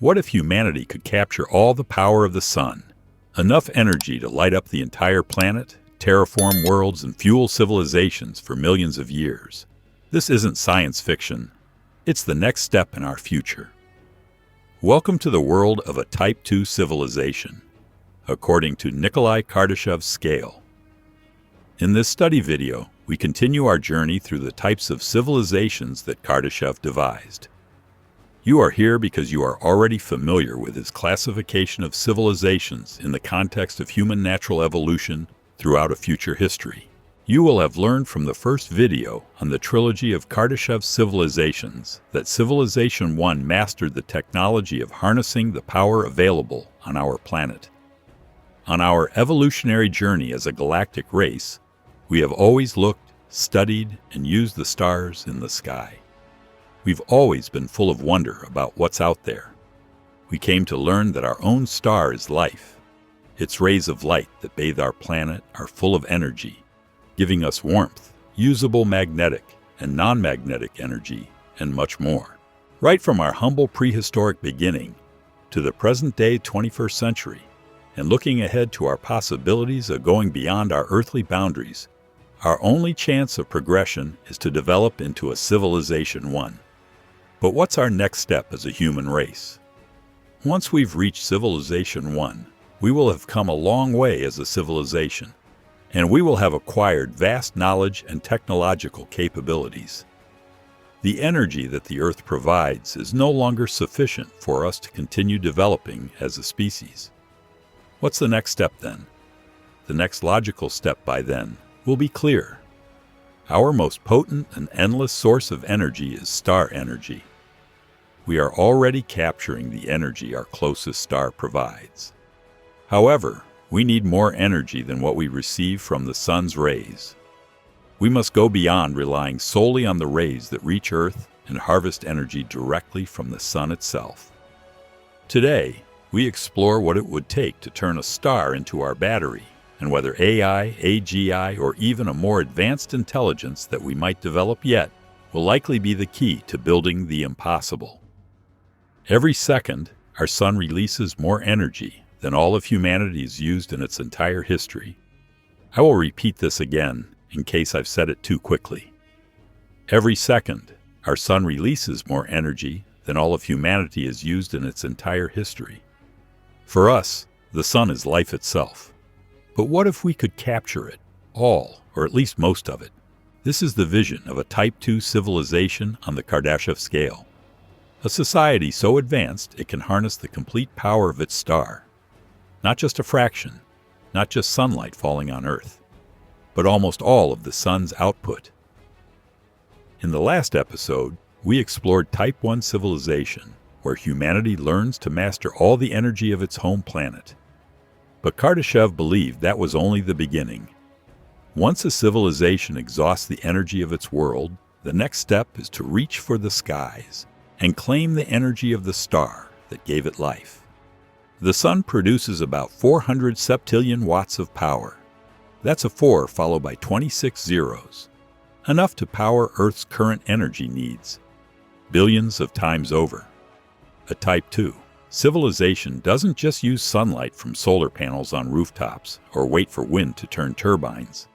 What if humanity could capture all the power of the sun? Enough energy to light up the entire planet, terraform worlds, and fuel civilizations for millions of years. This isn't science fiction. It's the next step in our future. Welcome to the world of a Type 2 civilization, according to Nikolai Kardashev Scale. In this study video, we continue our journey through the types of civilizations that Kardashev devised. You are here because you are already familiar with his classification of civilizations in the context of human natural evolution throughout a future history. You will have learned from the first video on the trilogy of Kardashev civilizations that Civilization 1 mastered the technology of harnessing the power available on our planet. On our evolutionary journey as a galactic race, we have always looked, studied, and used the stars in the sky. We've always been full of wonder about what's out there. We came to learn that our own star is life. Its rays of light that bathe our planet are full of energy, giving us warmth, usable magnetic and non-magnetic energy, and much more. Right from our humble prehistoric beginning to the present-day 21st century, and looking ahead to our possibilities of going beyond our earthly boundaries, our only chance of progression is to develop into a Civilization 1. But what's our next step as a human race? Once we've reached Civilization 1, we will have come a long way as a civilization, and we will have acquired vast knowledge and technological capabilities. The energy that the Earth provides is no longer sufficient for us to continue developing as a species. What's the next step then? The next logical step by then will be clear. Our most potent and endless source of energy is star energy. We are already capturing the energy our closest star provides. However, we need more energy than what we receive from the sun's rays. We must go beyond relying solely on the rays that reach Earth and harvest energy directly from the sun itself. Today, we explore what it would take to turn a star into our battery, and whether AI, AGI, or even a more advanced intelligence that we might develop yet will likely be the key to building the impossible. Every second, our sun releases more energy than all of humanity has used in its entire history. I will repeat this again in case I've said it too quickly. Every second, our sun releases more energy than all of humanity has used in its entire history. For us, the sun is life itself. But what if we could capture it, all, or at least most of it? This is the vision of a Type 2 civilization on the Kardashev scale. A society so advanced it can harness the complete power of its star. Not just a fraction, not just sunlight falling on Earth, but almost all of the sun's output. In the last episode, we explored Type 1 civilization, where humanity learns to master all the energy of its home planet. But Kardashev believed that was only the beginning. Once a civilization exhausts the energy of its world, the next step is to reach for the skies and claim the energy of the star that gave it life. The sun produces about 400 septillion watts of power. That's a 4 followed by 26 zeros. Enough to power Earth's current energy needs, billions of times over. A Type 2 civilization doesn't just use sunlight from solar panels on rooftops or wait for wind to turn turbines.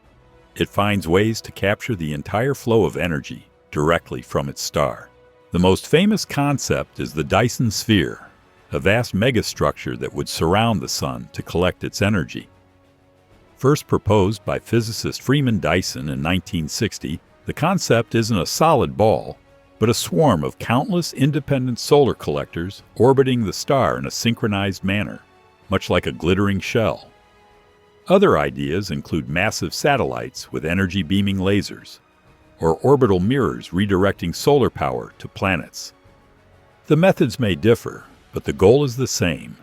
It finds ways to capture the entire flow of energy directly from its star. The most famous concept is the Dyson Sphere, a vast megastructure that would surround the sun to collect its energy. First proposed by physicist Freeman Dyson in 1960, the concept isn't a solid ball, but a swarm of countless independent solar collectors orbiting the star in a synchronized manner, much like a glittering shell. Other ideas include massive satellites with energy-beaming lasers, or orbital mirrors redirecting solar power to planets. The methods may differ, but the goal is the same: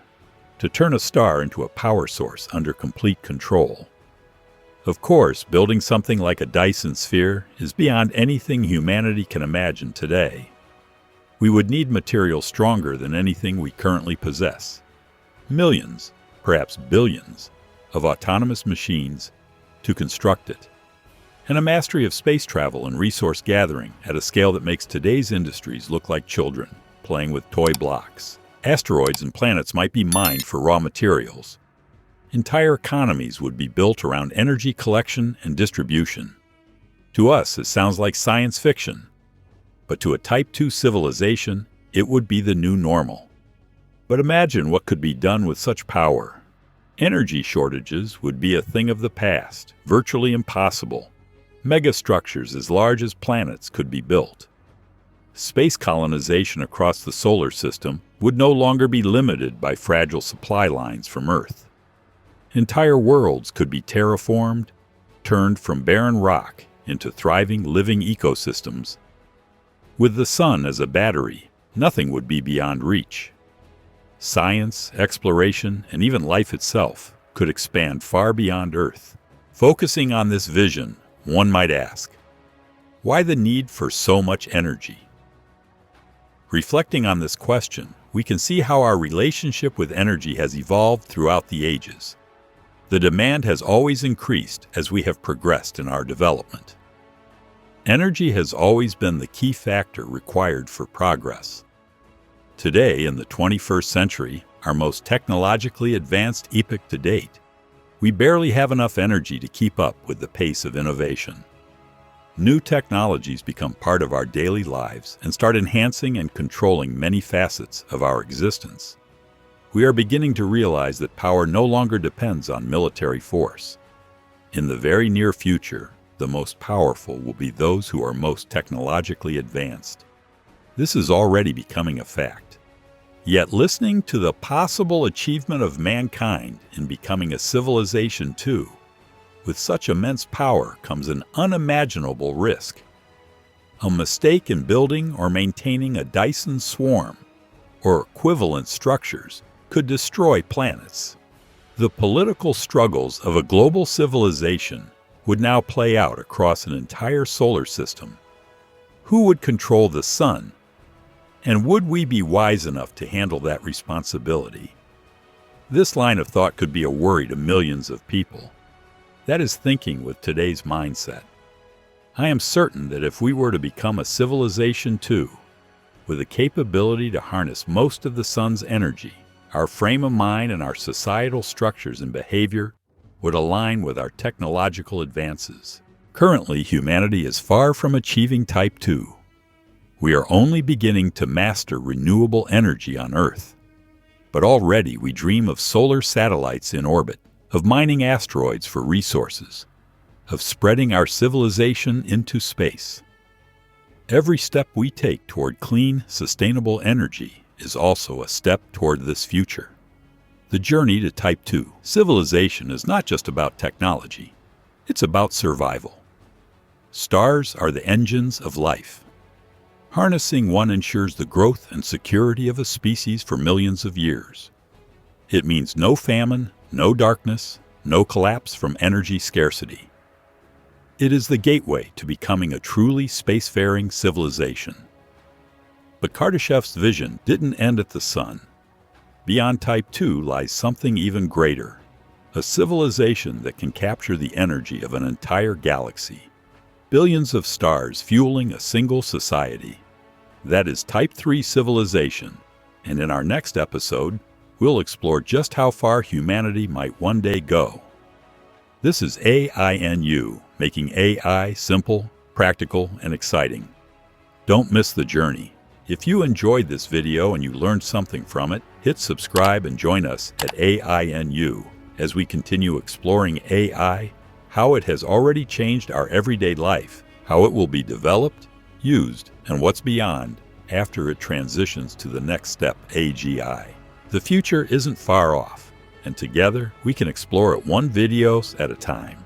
to turn a star into a power source under complete control. Of course, building something like a Dyson Sphere is beyond anything humanity can imagine today. We would need material stronger than anything we currently possess. Millions, perhaps billions, of autonomous machines to construct it. And a mastery of space travel and resource gathering at a scale that makes today's industries look like children playing with toy blocks. Asteroids and planets might be mined for raw materials. Entire economies would be built around energy collection and distribution. To us, it sounds like science fiction. But to a Type 2 civilization, it would be the new normal. But imagine what could be done with such power. Energy shortages would be a thing of the past, virtually impossible. Megastructures as large as planets could be built. Space colonization across the solar system would no longer be limited by fragile supply lines from Earth. Entire worlds could be terraformed, turned from barren rock into thriving living ecosystems. With the sun as a battery, nothing would be beyond reach. Science, exploration, and even life itself could expand far beyond Earth. Focusing on this vision, one might ask, why the need for so much energy? Reflecting on this question, we can see how our relationship with energy has evolved throughout the ages. The demand has always increased as we have progressed in our development. Energy has always been the key factor required for progress. Today, in the 21st century, our most technologically advanced epoch to date, we barely have enough energy to keep up with the pace of innovation. New technologies become part of our daily lives and start enhancing and controlling many facets of our existence. We are beginning to realize that power no longer depends on military force. In the very near future, the most powerful will be those who are most technologically advanced. This is already becoming a fact. Yet listening to the possible achievement of mankind in becoming a civilization too, with such immense power comes an unimaginable risk. A mistake in building or maintaining a Dyson swarm or equivalent structures could destroy planets. The political struggles of a global civilization would now play out across an entire solar system. Who would control the sun? And would we be wise enough to handle that responsibility? This line of thought could be a worry to millions of people. That is thinking with today's mindset. I am certain that if we were to become a civilization too, with the capability to harness most of the sun's energy, our frame of mind and our societal structures and behavior would align with our technological advances. Currently, humanity is far from achieving Type 2. We are only beginning to master renewable energy on Earth. But already we dream of solar satellites in orbit, of mining asteroids for resources, of spreading our civilization into space. Every step we take toward clean, sustainable energy is also a step toward this future. The journey to Type 2 civilization is not just about technology, it's about survival. Stars are the engines of life. Harnessing one ensures the growth and security of a species for millions of years. It means no famine, no darkness, no collapse from energy scarcity. It is the gateway to becoming a truly spacefaring civilization. But Kardashev's vision didn't end at the sun. Beyond Type 2 lies something even greater, a civilization that can capture the energy of an entire galaxy. Billions of stars fueling a single society. That is Type 3 civilization, and in our next episode, we'll explore just how far humanity might one day go. This is AINU, making AI simple, practical, and exciting. Don't miss the journey. If you enjoyed this video and you learned something from it, hit subscribe and join us at AINU as we continue exploring AI, how it has already changed our everyday life, how it will be developed, used, and what's beyond after it transitions to the next step, AGI. The future isn't far off, and together we can explore it one video at a time.